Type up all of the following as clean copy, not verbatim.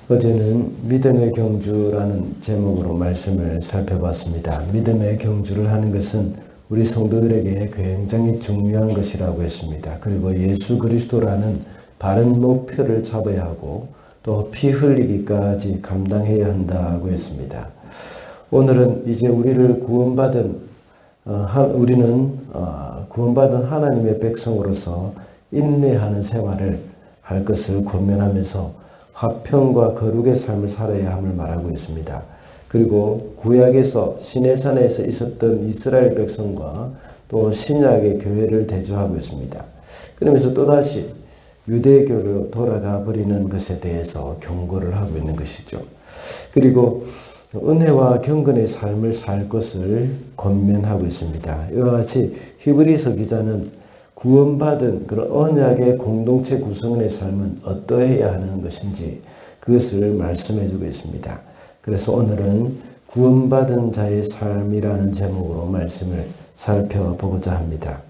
어제는 믿음의 경주라는 제목으로 말씀을 살펴봤습니다. 믿음의 경주를 하는 것은 우리 성도들에게 굉장히 중요한 것이라고 했습니다. 그리고 예수 그리스도라는 바른 목표를 잡아야 하고 또 피 흘리기까지 감당해야 한다고 했습니다. 오늘은 이제 우리는 구원받은 하나님의 백성으로서 인내하는 생활을 할 것을 권면하면서 화평과 거룩의 삶을 살아야 함을 말하고 있습니다. 그리고 구약에서 시내산에서 있었던 이스라엘 백성과 또 신약의 교회를 대조하고 있습니다. 그러면서 또다시 유대교로 돌아가 버리는 것에 대해서 경고를 하고 있는 것이죠. 그리고 은혜와 경건의 삶을 살 것을 권면하고 있습니다. 이와 같이 히브리서 기자는 구원받은 그런 언약의 공동체 구성원의 삶은 어떠해야 하는 것인지 그것을 말씀해 주고 있습니다. 그래서 오늘은 구원받은 자의 삶이라는 제목으로 말씀을 살펴보고자 합니다.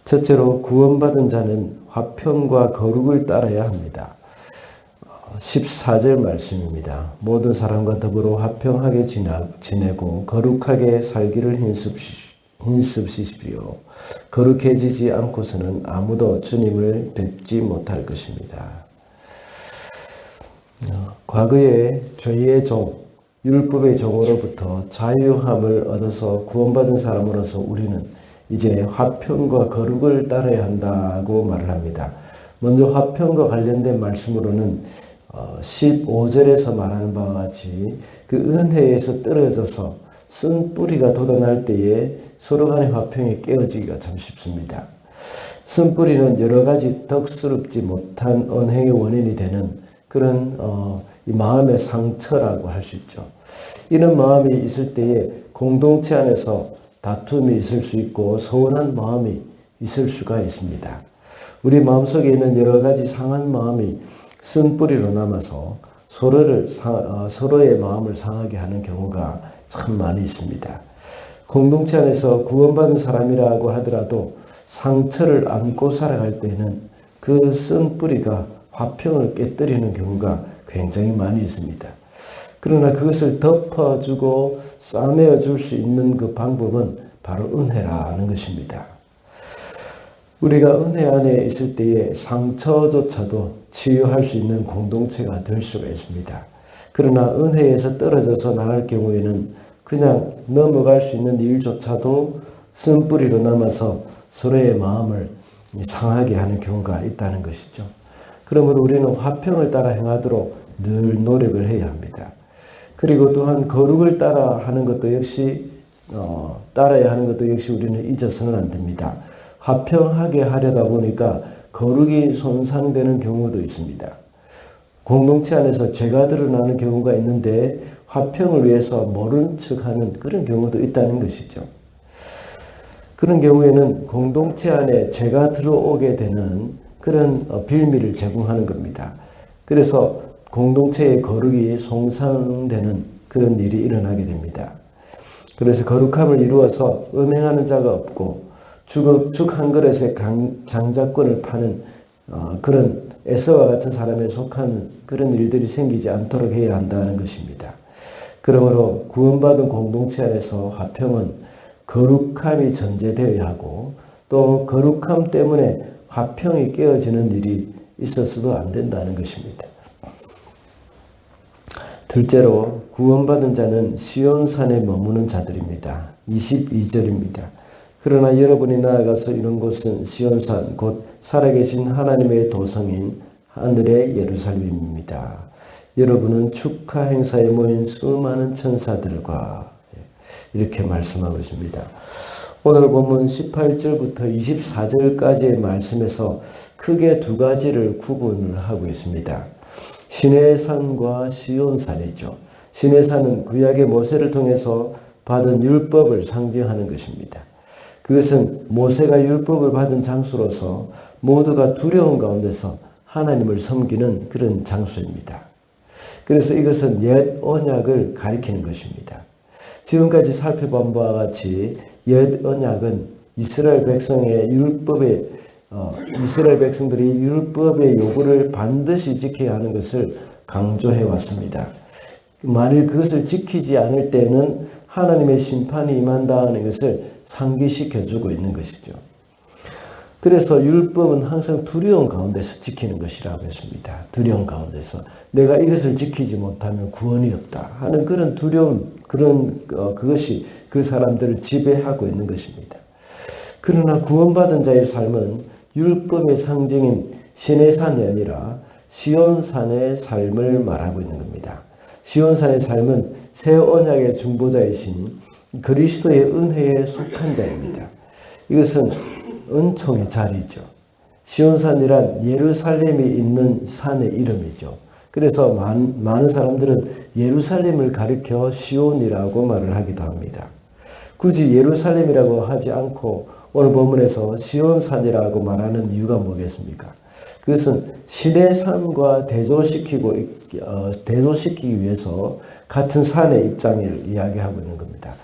첫째로 구원받은 자는 화평과 거룩을 따라야 합니다. 14절 말씀입니다. 모든 사람과 더불어 화평하게 지내고 거룩하게 살기를 힘쓰십시오. 거룩해지지 않고서는 아무도 주님을 뵙지 못할 것입니다. 과거에 죄의 종, 율법의 종으로부터 자유함을 얻어서 구원받은 사람으로서 우리는 이제 화평과 거룩을 따라야 한다고 말을 합니다. 먼저 화평과 관련된 말씀으로는 15절에서 말하는 바와 같이 그 은혜에서 떨어져서 쓴 뿌리가 돋아날 때에 서로 간의 화평이 깨어지기가 참 쉽습니다. 쓴 뿌리는 여러 가지 덕스럽지 못한 언행의 원인이 되는 그런 이 마음의 상처라고 할 수 있죠. 이런 마음이 있을 때에 공동체 안에서 다툼이 있을 수 있고 서운한 마음이 있을 수가 있습니다. 우리 마음속에 있는 여러 가지 상한 마음이 쓴 뿌리로 남아서 서로의 마음을 상하게 하는 경우가 참 많이 있습니다. 공동체 안에서 구원받은 사람이라고 하더라도 상처를 안고 살아갈 때는 그 쓴 뿌리가 화평을 깨뜨리는 경우가 굉장히 많이 있습니다. 그러나 그것을 덮어주고 싸매어 줄 수 있는 그 방법은 바로 은혜라는 것입니다. 우리가 은혜 안에 있을 때에 상처조차도 치유할 수 있는 공동체가 될 수가 있습니다. 그러나 은혜에서 떨어져서 나갈 경우에는 그냥 넘어갈 수 있는 일조차도 쓴뿌리로 남아서 서로의 마음을 상하게 하는 경우가 있다는 것이죠. 그러므로 우리는 화평을 따라 행하도록 늘 노력을 해야 합니다. 그리고 또한 거룩을 따라야 하는 것도 역시 우리는 잊어서는 안 됩니다. 화평하게 하려다 보니까 거룩이 손상되는 경우도 있습니다. 공동체 안에서 죄가 드러나는 경우가 있는데 화평을 위해서 모른 척하는 그런 경우도 있다는 것이죠. 그런 경우에는 공동체 안에 죄가 들어오게 되는 그런 빌미를 제공하는 겁니다. 그래서 공동체의 거룩이 손상되는 그런 일이 일어나게 됩니다. 그래서 거룩함을 이루어서 음행하는 자가 없고 죽 한 그릇에 장자권을 파는 그런 에서와 같은 사람에 속하는 그런 일들이 생기지 않도록 해야 한다는 것입니다. 그러므로 구원받은 공동체 안에서 화평은 거룩함이 전제되어야 하고 또 거룩함 때문에 화평이 깨어지는 일이 있어서도 안 된다는 것입니다. 둘째로 구원받은 자는 시온산에 머무는 자들입니다. 22절입니다. 그러나 여러분이 나아가서 이런 곳은 시온산 곧 살아계신 하나님의 도성인 하늘의 예루살렘입니다. 여러분은 축하 행사에 모인 수많은 천사들과 이렇게 말씀하고 있습니다. 오늘 본문 18절부터 24절까지의 말씀에서 크게 두 가지를 구분을 하고 있습니다. 시내산과 시온산이죠. 시내산은 구약의 모세를 통해서 받은 율법을 상징하는 것입니다. 그것은 모세가 율법을 받은 장소로서 모두가 두려운 가운데서 하나님을 섬기는 그런 장소입니다. 그래서 이것은 옛 언약을 가리키는 것입니다. 지금까지 살펴본 바와 같이 옛 언약은 이스라엘 백성의 율법의 이스라엘 백성들이 율법의 요구를 반드시 지켜야 하는 것을 강조해 왔습니다. 만일 그것을 지키지 않을 때는 하나님의 심판이 임한다는 것을 상기시켜주고 있는 것이죠. 그래서 율법은 항상 두려움 가운데서 지키는 것이라고 했습니다. 두려움 가운데서 내가 이것을 지키지 못하면 구원이 없다 하는 그런 두려움, 그것이 그 사람들을 지배하고 있는 것입니다. 그러나 구원받은 자의 삶은 율법의 상징인 시내산이 아니라 시온산의 삶을 말하고 있는 겁니다. 시온산의 삶은 새 언약의 중보자이신 그리스도의 은혜에 속한 자입니다. 이것은 은총의 자리죠. 시온산이란 예루살렘이 있는 산의 이름이죠. 그래서 많은 사람들은 예루살렘을 가리켜 시온이라고 말을 하기도 합니다. 굳이 예루살렘이라고 하지 않고 오늘 본문에서 시온산이라고 말하는 이유가 뭐겠습니까? 그것은 신의 산과 대조시키기 위해서 같은 산의 입장을 이야기하고 있는 겁니다.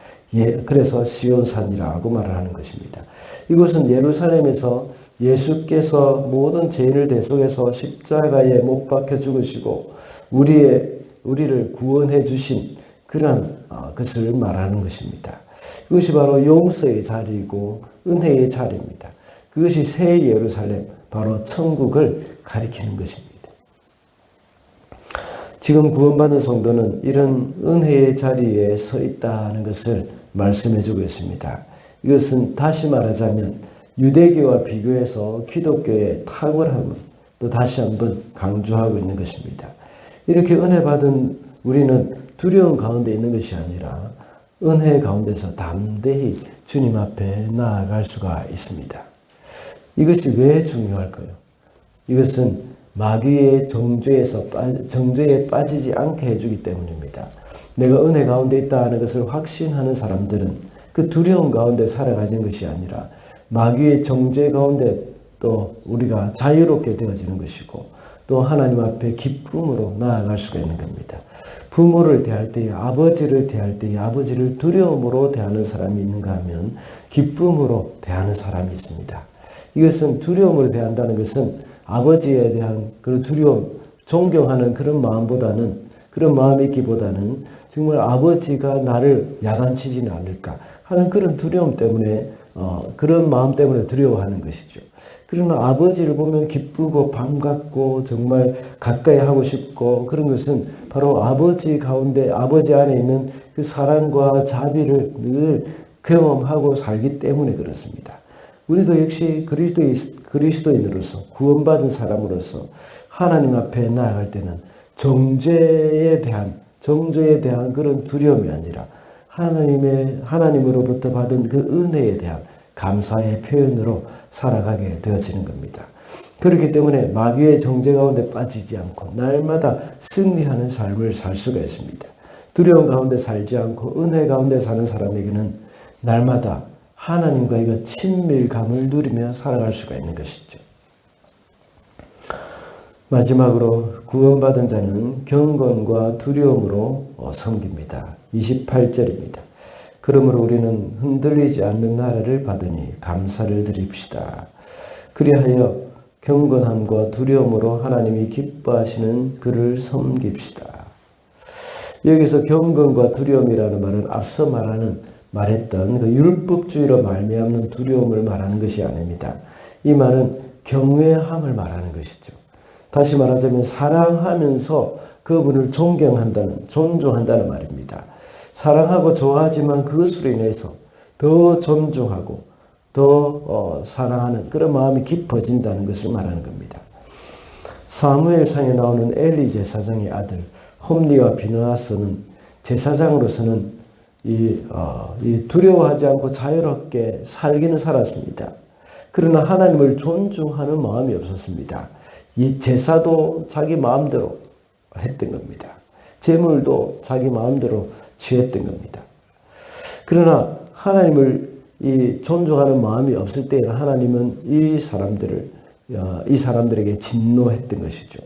그래서 시온산이라고 말을 하는 것입니다. 이곳은 예루살렘에서 예수께서 모든 죄인을 대속해서 십자가에 못 박혀 죽으시고 우리를 구원해 주신 그런 것을 말하는 것입니다. 이것이 바로 용서의 자리이고 은혜의 자리입니다. 그것이 새 예루살렘, 바로 천국을 가리키는 것입니다. 지금 구원받은 성도는 이런 은혜의 자리에 서 있다는 것을 말씀해 주고 있습니다. 이것은 다시 말하자면 유대교와 비교해서 기독교의 탁월함을 또 다시 한번 강조하고 있는 것입니다. 이렇게 은혜 받은 우리는 두려움 가운데 있는 것이 아니라 은혜 가운데서 담대히 주님 앞에 나아갈 수가 있습니다. 이것이 왜 중요할까요? 이것은 마귀의 정죄에 빠지지 않게 해주기 때문입니다. 내가 은혜 가운데 있다는 것을 확신하는 사람들은 그 두려움 가운데 살아가는 것이 아니라 마귀의 정죄 가운데 또 우리가 자유롭게 되어지는 것이고 또 하나님 앞에 기쁨으로 나아갈 수가 있는 겁니다. 부모를 대할 때에 아버지를 대할 때에 아버지를 두려움으로 대하는 사람이 있는가 하면 기쁨으로 대하는 사람이 있습니다. 이것은 두려움으로 대한다는 것은 아버지에 대한 그런 두려움, 존경하는 그런 마음보다는 그런 마음이 있기보다는 정말 아버지가 나를 야단치지는 않을까 하는 그런 두려움 때문에 그런 마음 때문에 두려워하는 것이죠. 그러나 아버지를 보면 기쁘고 반갑고 정말 가까이 하고 싶고 그런 것은 바로 아버지 가운데 아버지 안에 있는 그 사랑과 자비를 늘 경험하고 살기 때문에 그렇습니다. 우리도 역시 그리스도인으로서 구원받은 사람으로서 하나님 앞에 나아갈 때는 정죄에 대한 그런 두려움이 아니라 하나님으로부터 받은 그 은혜에 대한 감사의 표현으로 살아가게 되어지는 겁니다. 그렇기 때문에 마귀의 정죄 가운데 빠지지 않고 날마다 승리하는 삶을 살 수가 있습니다. 두려움 가운데 살지 않고 은혜 가운데 사는 사람에게는 날마다 하나님과의 그 친밀감을 누리며 살아갈 수가 있는 것이죠. 마지막으로 구원받은 자는 경건과 두려움으로 섬깁니다. 28절입니다. 그러므로 우리는 흔들리지 않는 나라를 받으니 감사를 드립시다. 그리하여 경건함과 두려움으로 하나님이 기뻐하시는 그를 섬깁시다. 여기서 경건과 두려움이라는 말은 앞서 말했던 그 율법주의로 말미암는 두려움을 말하는 것이 아닙니다. 이 말은 경외함을 말하는 것이죠. 다시 말하자면 사랑하면서 그분을 존중한다는 말입니다. 사랑하고 좋아하지만 그것으로 인해서 더 존중하고 더 사랑하는 그런 마음이 깊어진다는 것을 말하는 겁니다. 사무엘상에 나오는 엘리 제사장의 아들 홈리와 비느하스는 제사장으로서는 이 두려워하지 않고 자유롭게 살기는 살았습니다. 그러나 하나님을 존중하는 마음이 없었습니다. 이 제사도 자기 마음대로 했던 겁니다. 제물도 자기 마음대로 취했던 겁니다. 그러나 하나님을 존중하는 마음이 없을 때에는 하나님은 이 사람들에게 진노했던 것이죠.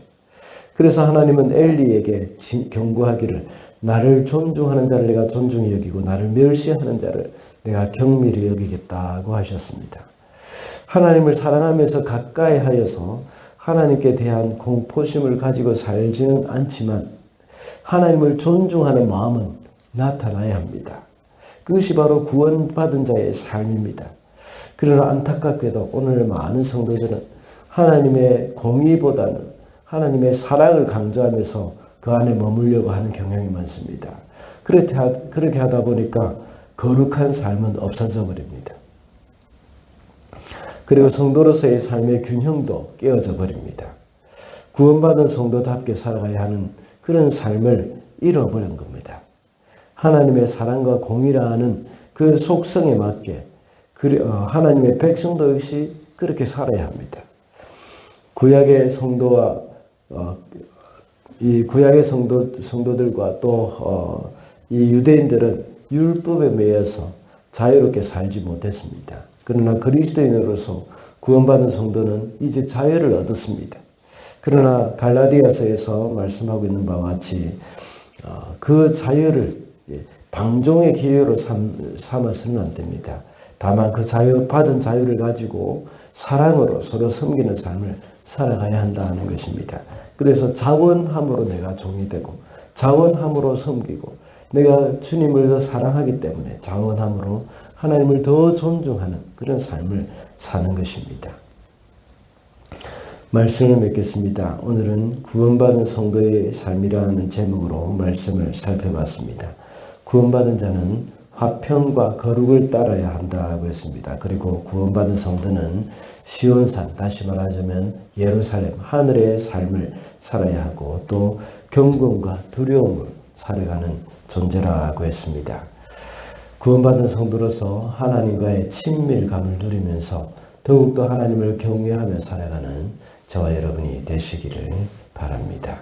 그래서 하나님은 엘리에게 경고하기를 나를 존중하는 자를 내가 존중히 여기고 나를 멸시하는 자를 내가 경밀히 여기겠다고 하셨습니다. 하나님을 사랑하면서 가까이 하여서 하나님께 대한 공포심을 가지고 살지는 않지만 하나님을 존중하는 마음은 나타나야 합니다. 그것이 바로 구원받은 자의 삶입니다. 그러나 안타깝게도 오늘 많은 성도들은 하나님의 공의보다는 하나님의 사랑을 강조하면서 그 안에 머물려고 하는 경향이 많습니다. 그렇게 하다 보니까 거룩한 삶은 없어져 버립니다. 그리고 성도로서의 삶의 균형도 깨어져 버립니다. 구원받은 성도답게 살아가야 하는 그런 삶을 잃어버린 겁니다. 하나님의 사랑과 공의라는 그 속성에 맞게 하나님의 백성도 역시 그렇게 살아야 합니다. 구약의 성도와 이 구약의 성도들과 또 이 유대인들은 율법에 매여서 자유롭게 살지 못했습니다. 그러나 그리스도인으로서 구원받은 성도는 이제 자유를 얻었습니다. 그러나 갈라디아서에서 말씀하고 있는 바와 같이 그 자유를 방종의 기회로 삼아서는 안 됩니다. 다만 그 받은 자유를 가지고 사랑으로 서로 섬기는 삶을 살아가야 한다는 것입니다. 그래서 자원함으로 내가 종이 되고 자원함으로 섬기고 내가 주님을 더 사랑하기 때문에 자원함으로 하나님을 더 존중하는 그런 삶을 사는 것입니다. 말씀을 맺겠습니다. 오늘은 구원받은 성도의 삶이라는 제목으로 말씀을 살펴봤습니다. 구원받은 자는 화평과 거룩을 따라야 한다고 했습니다. 그리고 구원받은 성도는 시온산, 다시 말하자면 예루살렘, 하늘의 삶을 살아야 하고 또 경건과 두려움을 살아가는 존재라고 했습니다. 구원받은 성도로서 하나님과의 친밀감을 누리면서 더욱더 하나님을 경외하며 살아가는 저와 여러분이 되시기를 바랍니다.